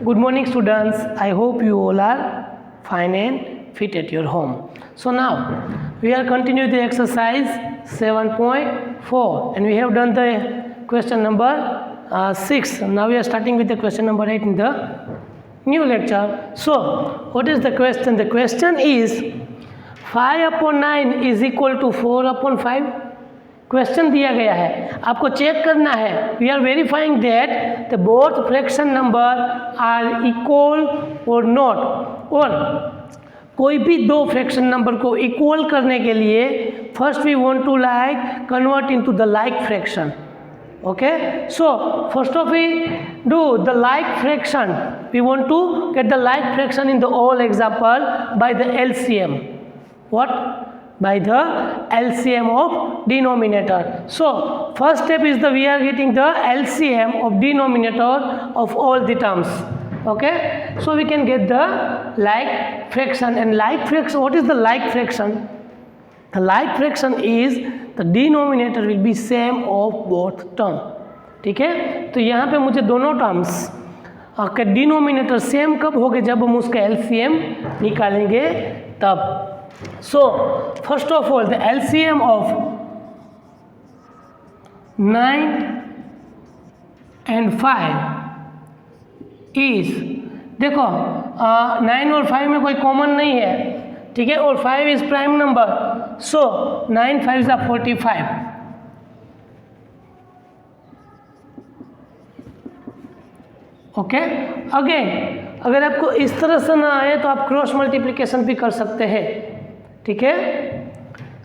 Good morning students. I hope you all are fine and fit at your home. So now we are continuing the exercise 7.4 and we have done the question number 6. Now we are starting with the question number 8 in the new lecture. So what is the question? The question is 5 upon 9 is equal to 4 upon 5. Question दिया गया है, आपको check करना है. We are verifying that the both fraction number are equal और not. और कोई भी दो फ्रैक्शन नंबर को इक्वल करने के लिए first we want to like convert into the like fraction. Okay, so first of we do the like fraction. We want to get the like fraction in the all example by the LCM. What? By the LCM of denominator. So first step is we are getting the LCM of denominator of all the terms. Okay, so we can get the like fraction. And like fraction, what is the like fraction? The like fraction is the denominator will be same of both term. ठीक है, तो यहाँ पे मुझे दोनों terms का denominator same कब होंगे? जब हम उसका एलसीएम निकालेंगे तब. So first of all the LCM of 9 and 5 is, देखो 9 और 5 में कोई कॉमन नहीं है, ठीक है, और 5 is prime number. So 9 5 is 45. Okay, again अगर आपको इस तरह से ना आए तो आप क्रॉस मल्टीप्लिकेशन भी कर सकते हैं. ठीक है,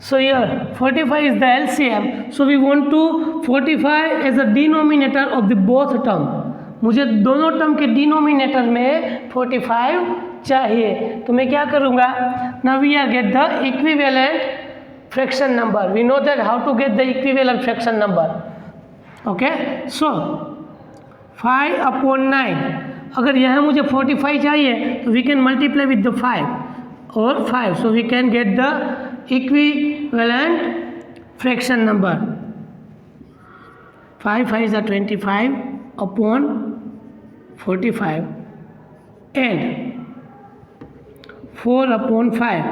so here 45 is the LCM. So we want to 45 as a denominator of the both term. मुझे दोनों टर्म के डिनोमिनेटर में 45 चाहिए, तो मैं क्या करूँगा? Now we are get the equivalent fraction number. We know that how to get the equivalent fraction number. Okay, so 5 upon 9. अगर यहाँ मुझे 45 चाहिए तो we can multiply with the 5 और 5. So we can get the equivalent fraction number. 5 5 is 25 upon 45 and 4 upon 5.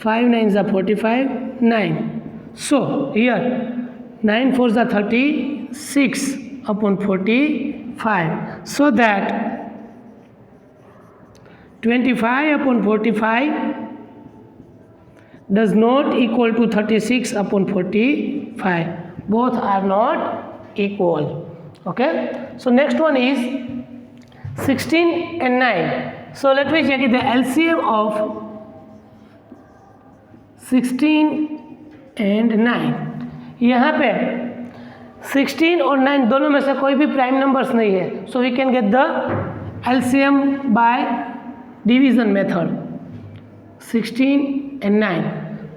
5 9 is 45, 9. So here 9 4 is 36 upon 45. So that 25 upon 45 does not equal to 36 upon 45. Both are not equal. Okay, so next one is 16 and 9. So let me check the LCM of 16 and 9. यहाँ पे 16 और 9 दोनों में से कोई भी prime numbers नहीं है. So we can get the LCM by division method. 16 and 9.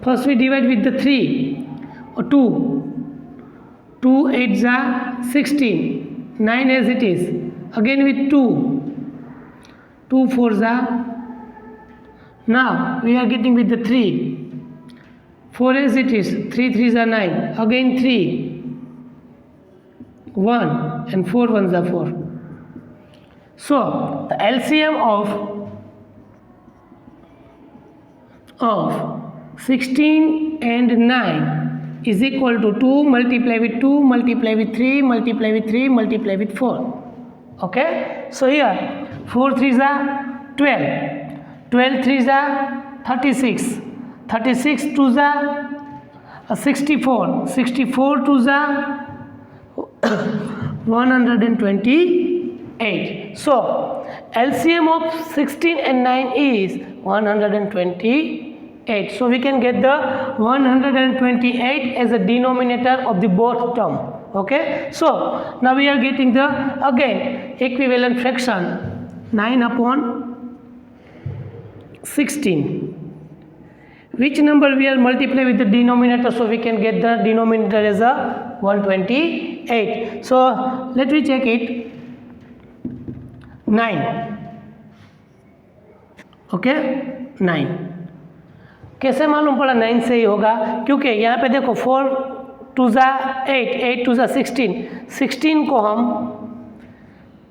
First we divide with the 3 और 2. 2 8 जा 16. 9 as it is. Again with 2. 2 4 जा. Now we are getting with the 3. 4 as it is. 3 3 जा 9. Again 3. 1 and 4 1s are 4. So the LCM of 16 and 9 is equal to 2 multiply with 2 multiply with 3 multiply with 3 multiply with 4. Okay, so here 4 3s are 12. 12 3s are 36. 36 2s are 64. 64 2s are 128. So LCM of 16 and 9 is 128. So we can get the 128 as a denominator of the both term. Okay, so now we are getting the again equivalent fraction 9 upon 16. Which number we are multiply with the denominator, so we can get the denominator as a 128. So let me check it. 9. Okay, 9 कैसे मालूम पड़ा 9 से ही होगा? क्योंकि यहाँ पे देखो 4 2 8 8 2 16. 16 को हम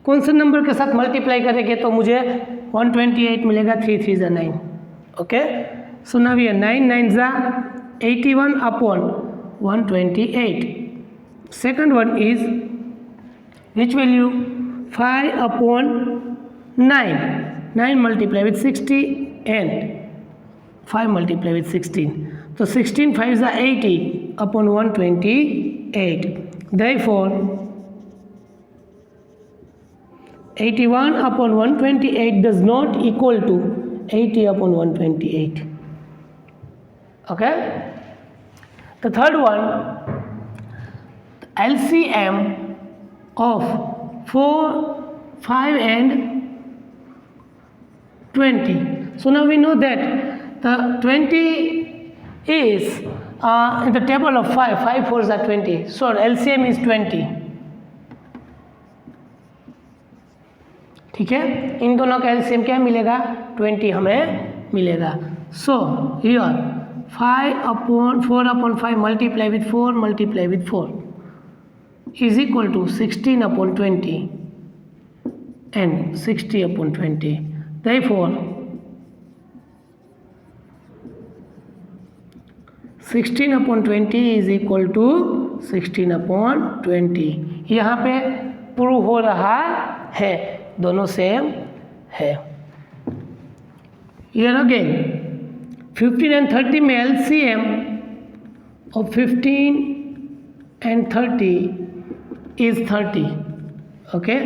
कॉन्स्टेंट नंबर के साथ मल्टीप्लाई करेंगे तो मुझे 128 मिलेगा, 3 3 ज़ा 9. ओके, सो नाउ हियर 9 9 ज़ा 81 upon 128. Second one is which value? 5 upon 9. 9 multiply with 60 and 5 multiply with 16. So 16 5 are 80 upon 128. Therefore 81 upon 128 does not equal to 80 upon 128. Okay? The third one, LCM of 4, 5 and 20. So now we know that the 20 is in the table of 5. 5 4s are 20. So LCM is 20. ठीक है, इन दोनों का LCM क्या मिलेगा? 20 हमें मिलेगा. So here 4 upon 5 multiply with 4 multiply with 4 is equal to 16 upon 20 and 60 upon 20. Therefore 16 upon 20 is equal to 16 upon 20. यहाँ पे प्रूव हो रहा है दोनों सेम है. Here again 15 and 30 में LCM of 15 and 30 is 30. Okay,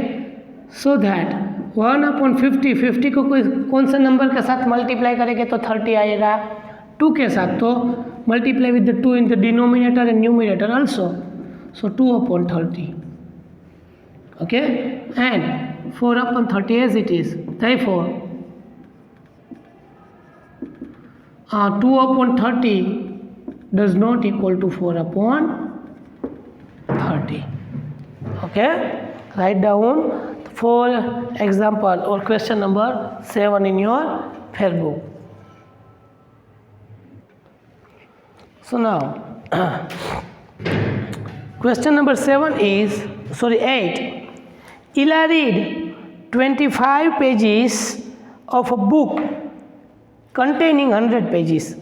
so that 1 upon 50, 50 को कोई कौन से नंबर के साथ मल्टीप्लाई करेंगे तो 30 आएगा. 2 के साथ तो multiply with the 2 in the denominator and numerator also. So 2 upon 30. Okay, and 4 upon 30 as it is. Therefore 2 upon 30 does not equal to 4 upon 30. Okay, write down 4 example or question number 7 in your fair book. So now question number 8. Ila read 25 pages of a book containing 100 pages.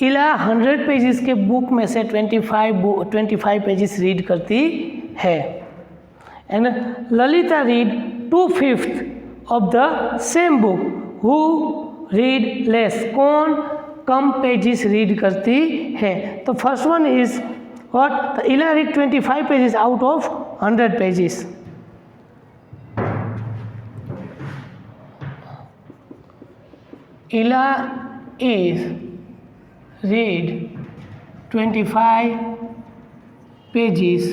इला 100 pages के book में से 25 pages read करती है. And Lalita read 2/5 of the same book. Who read less? कौन कम pages read करती है? तो फर्स्ट वन इज व्हाट? इला read 25 pages out of 100 pages. Ila is read 25 pages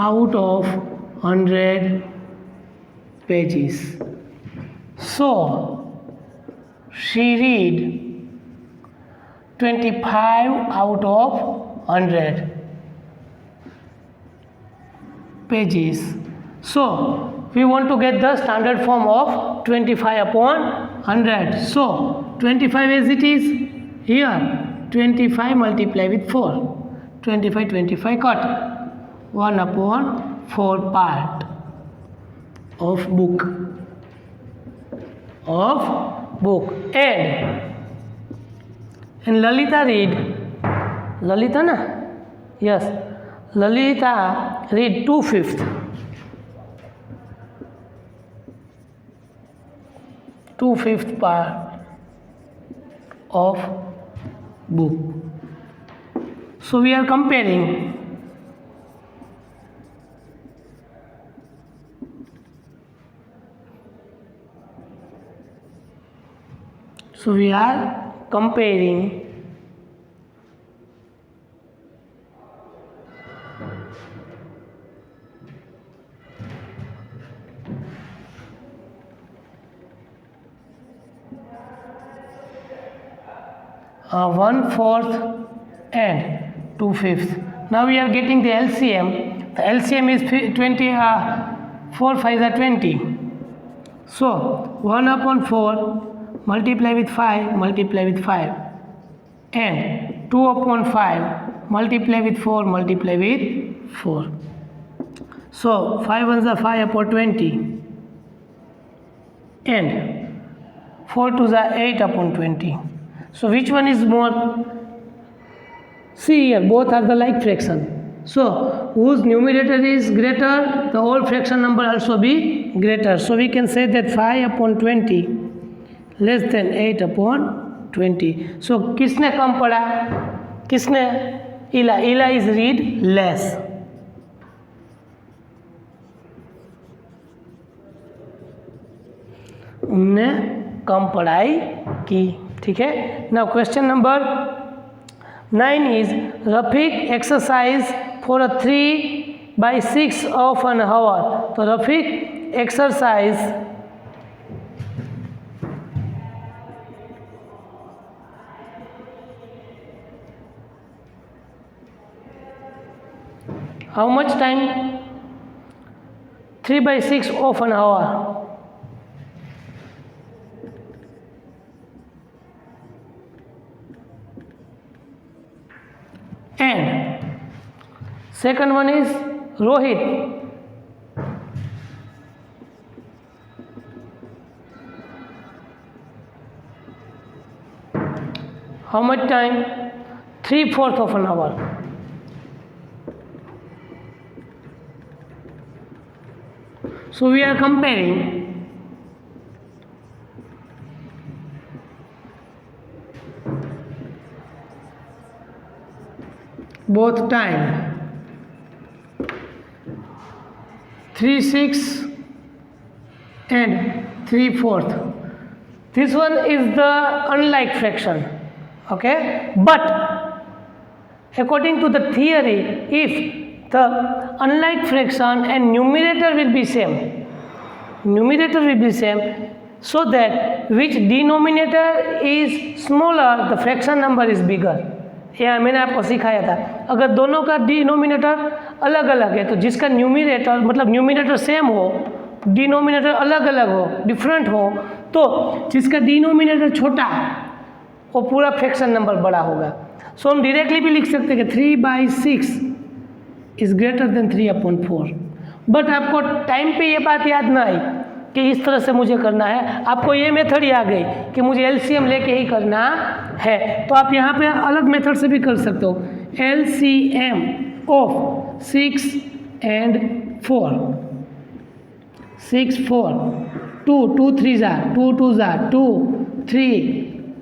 out of 100 pages. So she read 25 out of 100 pages. So we want to get the standard form of 25 upon 100. So 25 as it is here, 25 multiply with 4, 25 cut, 1 upon 4 part of book. And Lalita read, Lalita na? Yes, Lalita read 2/5. 2/5 part of book. So we are comparing. So we are comparing one fourth and 2/5. Now we are getting the LCM. The LCM is 20. 4 5 are 20. So 1 upon 4 multiply with 5 multiply with 5, and 2 upon 5 multiply with 4 multiply with 4. So 5 ones are 5 upon 20. and 4 2 are 8 upon 20. So which one is more? See here, both are the like fraction. So whose numerator is greater, the whole fraction number also be greater. So we can say that 5 upon 20 less than 8 upon 20. So किसने कम पड़ा? किसने? इला is read less. उनने कम पढ़ाई की. ठीक है. Now question number 9 is Rafiq exercise for a 3/6 of an hour. तो Rafiq exercise how much time? 3/6 of an hour. And second one is Rohit. How much time? 3/4 of an hour. So we are comparing both time 3/6 and 3/4. This one is the unlike fraction, okay, but according to the theory, if the unlike fraction and numerator will be same, so that which denominator is smaller, the fraction number is bigger. यह मैंने आपको सिखाया था. अगर दोनों का denominator अलग अलग है तो जिसका न्यूमिनेटर मतलब न्यूमिनेटर सेम हो, डिनोमिनेटर अलग अलग हो, डिफरेंट हो, तो जिसका डिनोमिनेटर छोटा वो पूरा फ्रैक्शन नंबर बड़ा होगा. सो हम डायरेक्टली भी लिख सकते हैं कि 3/6 इज ग्रेटर देन 3/4. बट आपको टाइम पे ये बात याद ना आई कि इस तरह से मुझे करना है. आपको ये मेथड ही आ गई कि मुझे एलसीएम लेके ही करना है, तो आप यहाँ पे अलग मेथड से भी कर सकते हो. LCM of 6 and 4. 6 4 2 2 3s are 2 2s are 2 3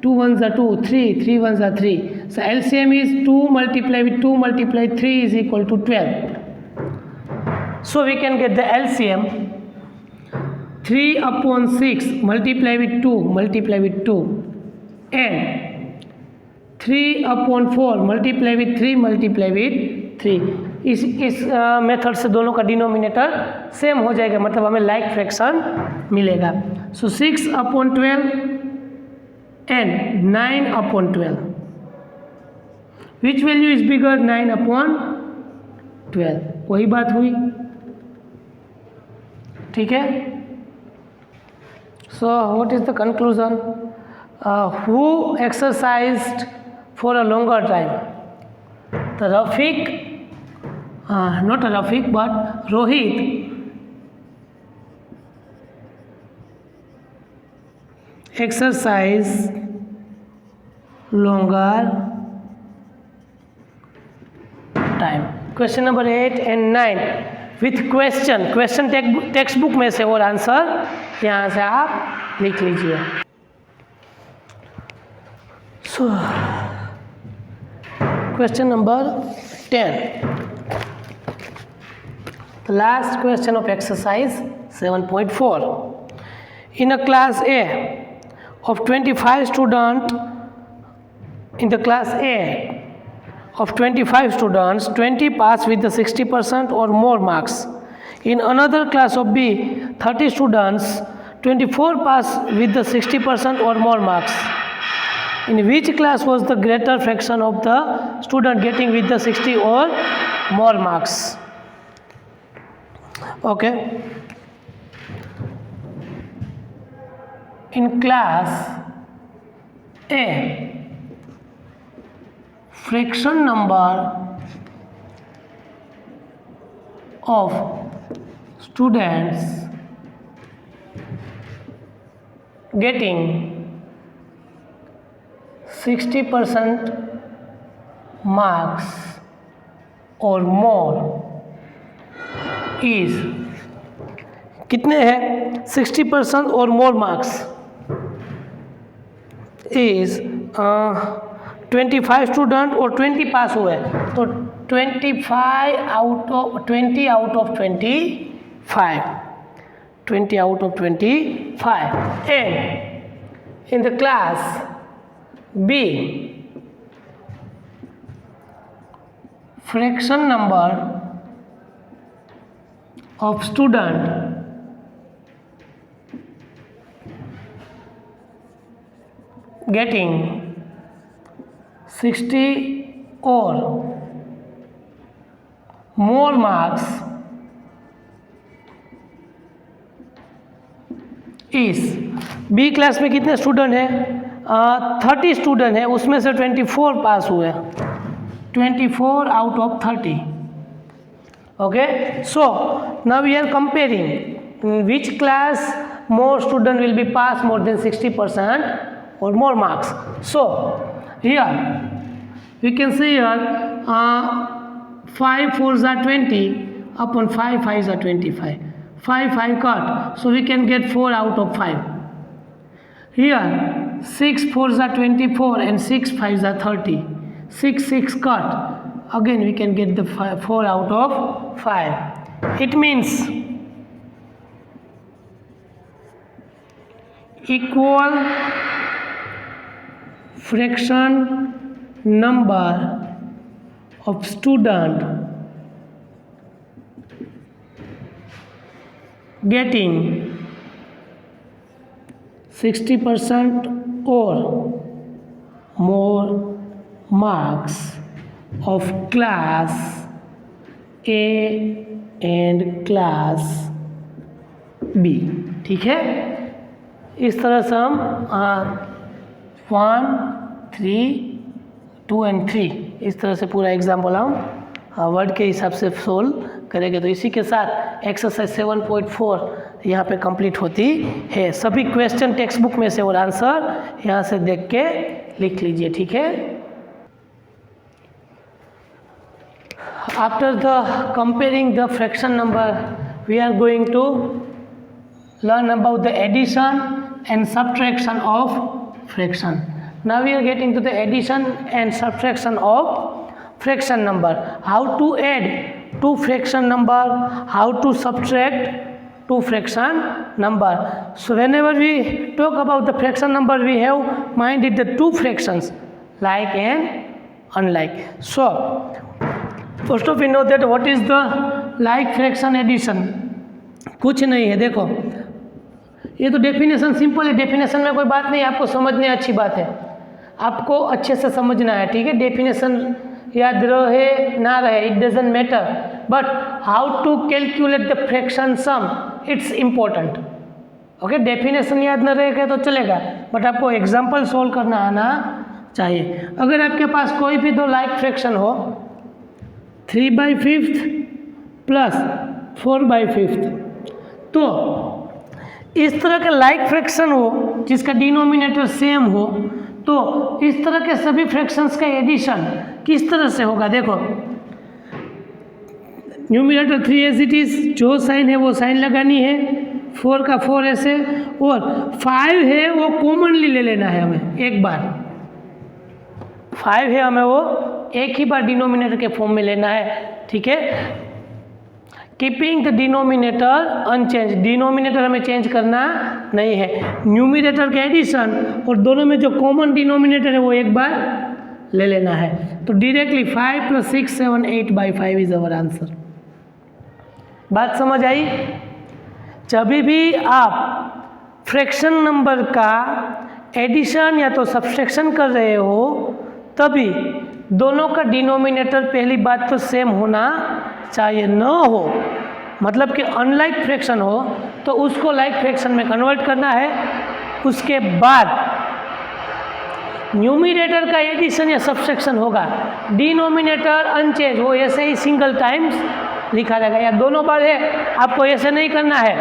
2 1s are 2 3 3 1s are 3. So LCM is 2 multiplied with 2 multiplied 3 is equal to 12. So we can get the LCM 3/6 multiply with 2 multiply with 2 and 3/4 multiply with 3 multiply with 3. इस method से दोनों का denominator same हो जाएगा, मतलब हमें like fraction मिलेगा. सो 6/12 and 9/12. Which value is bigger? 9/12. वही बात हुई. ठीक है. So what is the conclusion? Who exercised for a longer time? The Rafiq, not Rafiq but Rohit exercise longer time. Question number 8 and 9 with question text book में से और answer यहाँ से आप लिख लीजिए. So question number 10, the last question of exercise 7.4. In a class A of 25 students, in the class A of 25 students, 20 pass with the 60% or more marks. In another class of B, 30 students, 24 pass with the 60% or more marks. In which class was the greater fraction of the student getting with the 60 or more marks? Okay. In class A, fraction number of students getting 60% marks or more is कितने हैं 60% और more marks is 25 student और 20 पास हुए तो 20 out of 25 and in the class B fraction number of student getting 60 or more marks is B class में कितने student हैं 30 student हैं उसमें से 24 पास हुए 24 out of 30 okay so now we are comparing in which class more student will be pass more than 60% or more marks so here we can see here 5 4s are 20 upon 5 5s are 25 5 cut so we can get 4 out of 5 here 6 4s are 24 and 6 5s are 30 6 cut again we can get the 4 out of 5 it means equal fraction number of student getting 60% or more marks of class A and class B ठीक है इस तरह से हम 1 3 2 and 3 इस तरह से पूरा एग्जाम्पल हम वर्ड के हिसाब से सोल्व करेंगे तो इसी के साथ एक्सरसाइज 7.4 यहाँ पे कंप्लीट होती है सभी क्वेश्चन टेक्स्ट बुक में से और आंसर यहाँ से देख के लिख लीजिए ठीक है After the comparing the fraction number, we are going to learn about the addition and subtraction of fraction. Now we are getting to the addition and subtraction of fraction number. How to add two fraction number, how to subtract two fraction number. So whenever we talk about the fraction number, we have minded the two fractions, like and unlike. So first of you know that what is the like fraction addition कुछ नहीं है देखो ये तो definition simple है definition में कोई बात नहीं आपको समझने अच्छी बात है आपको अच्छे से समझना है ठीक है डेफिनेशन याद रहे ना रहे it doesn't matter but how to calculate the fraction sum it's important okay definition याद न रहेगा तो चलेगा बट आपको एग्जाम्पल सोल्व करना आना चाहिए अगर आपके पास कोई भी दो लाइक फ्रैक्शन हो 3/5 प्लस 4/5 तो इस तरह के लाइक फ्रैक्शन हो जिसका डिनोमिनेटर सेम हो तो इस तरह के सभी फ्रैक्शंस का एडिशन किस तरह से होगा देखो न्यूमिनेटर 3 एज इट इज जो साइन है वो साइन लगानी है 4 का 4 ऐसे और 5 है वो कॉमनली ले लेना है हमें एक बार 5 है हमें वो एक ही बार डिनोमिनेटर के फॉर्म में लेना है ठीक है keeping the denominator unchange denominator हमें चेंज करना नहीं है न्यूमिनेटर के एडिशन और दोनों में जो कॉमन डिनोमिनेटर है वो एक बार ले लेना है तो डायरेक्टली 5 + 6 7 8/5 इज अवर आंसर बात समझ आई जब भी आप फ्रैक्शन नंबर का एडिशन या तो सब्सट्रैक्शन कर रहे हो तभी दोनों का डिनोमिनेटर पहली बात तो सेम होना चाहिए न हो मतलब कि अनलाइक फ्रैक्शन हो तो उसको लाइक फ्रैक्शन में कन्वर्ट करना है उसके बाद न्यूमिनेटर का एडिशन या सब्सट्रैक्शन होगा डिनोमिनेटर अनचेंज वो ऐसे ही सिंगल टाइम्स लिखा जाएगा या दोनों बार है आपको ऐसे नहीं करना है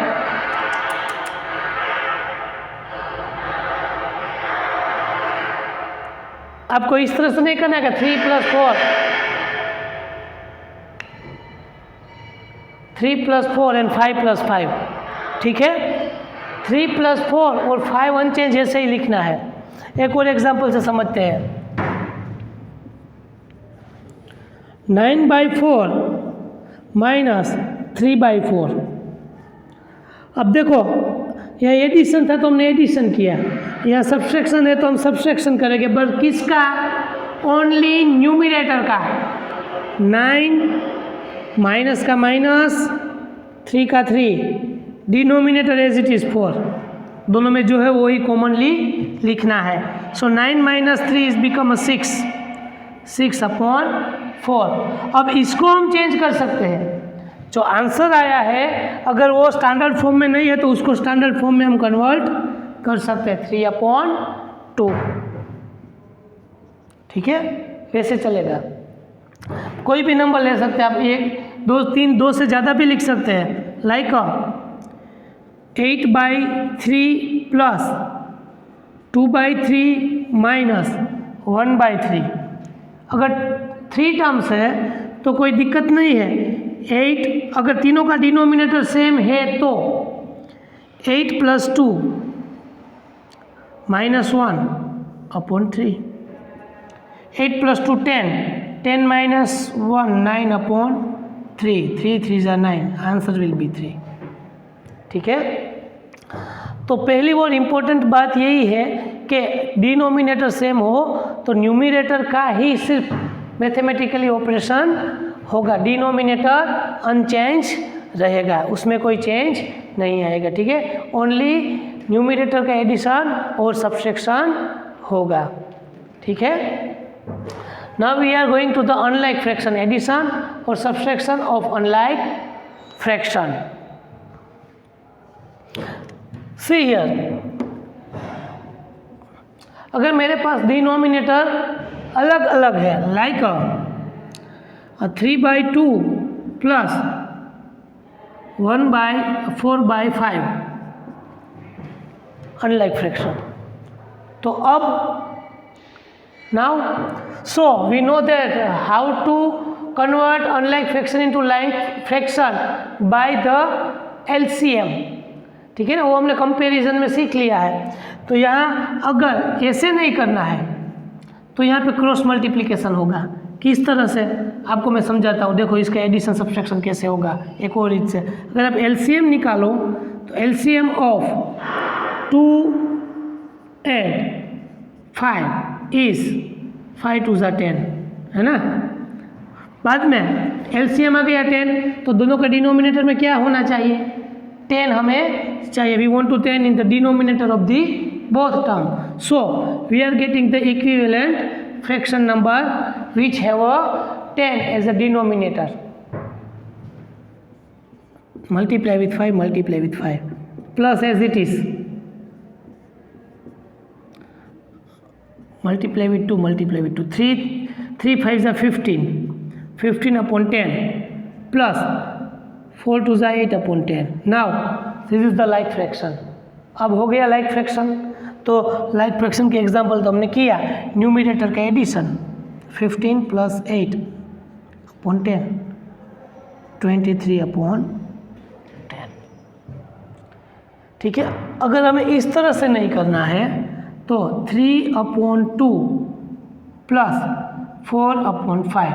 आपको इस तरह से नहीं करना है 3 + 4, 3 + 4 एंड 5 + 5, ठीक है। 3 + 4 और 5 अनचेंज ऐसे ही लिखना है। एक और एग्जाम्पल से समझते हैं। 9/4 - 3/4। अब देखो यह एडिशन था तो हमने एडिशन किया, यह सब्सट्रैक्शन है तो हम सब्सट्रैक्शन करेंगे, बट किसका? ओनली न्यूमिनेटर का। 9 माइनस का माइनस, 3 का 3, डिनोमिनेटर एज इट इज़ 4, दोनों में जो है वही कॉमनली लिखना है। सो 9 - 3 इज बिकम 6, 6/4। अब इसको हम चेंज कर सकते हैं। जो आंसर आया है अगर वो स्टैंडर्ड फॉर्म में नहीं है तो उसको स्टैंडर्ड फॉर्म में हम कन्वर्ट कर सकते हैं, 3/2, ठीक है, वैसे चलेगा। कोई भी नंबर ले सकते हैं आप, 1 2 3, 2 से ज़्यादा भी लिख सकते हैं, लाइक 8/3 प्लस 2/3 माइनस 1/3। अगर 3 टर्म्स है तो कोई दिक्कत नहीं है। 8 अगर तीनों का डिनोमिनेटर सेम है तो 8 + 2 - 1/3, 8 + 2 10, 10 - 1 9/3, 3 3 = 9, आंसर विल बी 3, ठीक है। तो पहली और इम्पोर्टेंट बात यही है कि डिनोमिनेटर सेम हो तो न्यूमिनेटर का ही सिर्फ मैथमेटिकली ऑपरेशन होगा, डिनोमिनेटर अनचेंज रहेगा, उसमें कोई चेंज नहीं आएगा, ठीक है। ओनली न्यूमिनेटर का एडिशन और सब्सट्रैक्शन होगा, ठीक है। Now we are going to the unlike fraction, addition और subtraction of unlike fraction. See here, अगर मेरे पास डिनोमिनेटर अलग अलग है, लाइक 3/2 प्लस 1/4/5, अनलाइक फ्रैक्शन, तो अब now so we know that how to convert unlike fraction into like fraction by the LCM, ठीक है ना, वो हमने कंपैरिजन में सीख लिया है। तो यहाँ अगर ऐसे नहीं करना है तो यहाँ पे क्रॉस मल्टीप्लिकेशन होगा। किस तरह से आपको मैं समझाता हूँ, देखो इसका एडिशन सब्सट्रैक्शन कैसे होगा एक और रीत से। अगर आप LCM निकालो तो LCM ऑफ 2 and 5 इज 5 2 = 10, है ना। बाद में LCM आ गया 10, तो दोनों का डिनोमिनेटर में क्या होना चाहिए? 10 हमें चाहिए। We want to 10 in the denominator of the both term, so we are getting the equivalent fraction number which have a 10 as a denominator. Multiply with 5, multiply with 5, plus as it is, multiply with 2, multiply with 2, 3 5s are 15, 15/10 plus 4 2s are 8/10. Now this is the like fraction. अब हो गया like fraction. तो like fraction के example तो हमने किया, numerator का addition 15 + 8/10, 23/10, ठीक है। अगर हमें इस तरह से नहीं करना है तो 3/2 प्लस 4/5,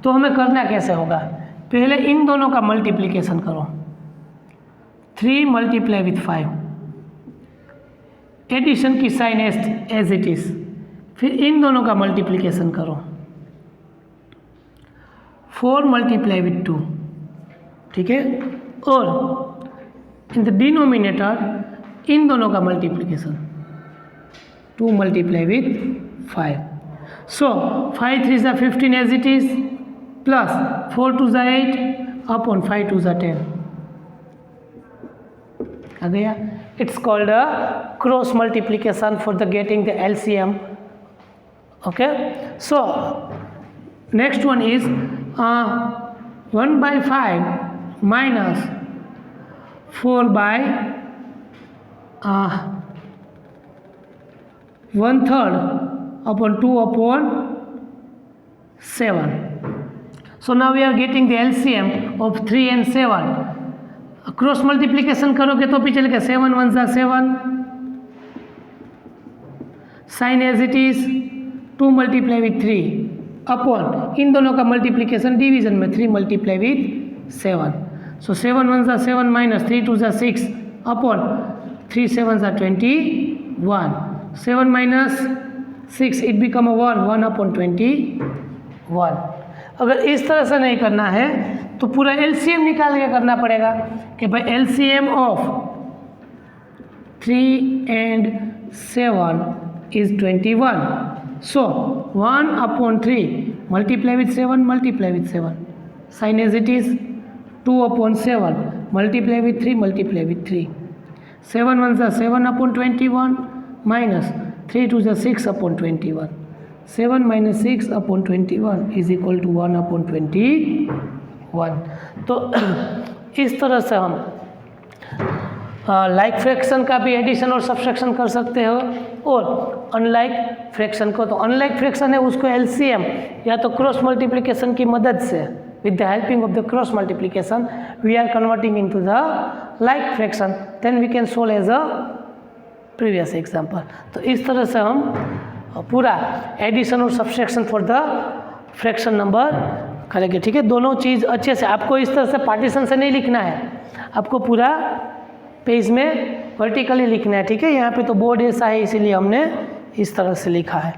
तो हमें करना कैसे होगा? पहले इन दोनों का मल्टीप्लिकेशन करो, 3 × 5, एडिशन की साइन एज इट इज, फिर इन दोनों का मल्टीप्लिकेशन करो, 4 × 2, ठीक है। और इन द डिनोमिनेटर इन दोनों का multiplication 2 × 5, so 5 3s are 15 as it is plus 4 2s are 8/5 2s are 10 आ गया। It's called a cross multiplication for the getting the LCM. Okay, so next one is 1/5 minus 4/1/3 upon 2 upon 7. So now we are getting the LCM of 3 and 7. Cross multiplication करोगे तो भी चलेगा, 7 1 जा 7, sign as it is 2 multiply with 3 upon इन दोनों का multiplication division में 3 multiply with 7. सो 7 1 जा 7 माइनस 3 2 जा 6 अपॉन 3 7 जा 21. 7 minus 6 it become a 1 upon 21. अगर इस तरह से नहीं करना है तो पूरा एलसीएम निकाल के करना पड़ेगा कि भाई LCM of 3 and 7 is 21. So 1 upon 3 multiply with 7, multiply with 7. Sign as it is 2 upon 7 multiply with 3, multiply with 3. 7 1 is 7 upon 21 minus 3 2 is 6 upon 21. 7 minus 6 upon 21 is equal to 1 upon 21. तो इस तरह से हम लाइक फ्रैक्शन का भी addition और subtraction कर सकते हो, और अनलाइक फ्रैक्शन को, तो अनलाइक फ्रैक्शन है उसको एलसीएम या तो क्रॉस मल्टीप्लिकेशन की मदद से, with the helping of the cross multiplication we are converting into the like fraction, then we can solve as a previous example. तो इस तरह से हम पूरा एडिशन और subtraction for the fraction number करेंगे. ठीक है, दोनों चीज़ अच्छे से, आपको इस तरह से पार्टीशन से नहीं लिखना है, आपको पूरा पेज में वर्टिकली लिखना है. ठीक है, यहाँ पे तो बोर्ड ऐसा है इसीलिए हमने इस तरह से लिखा है.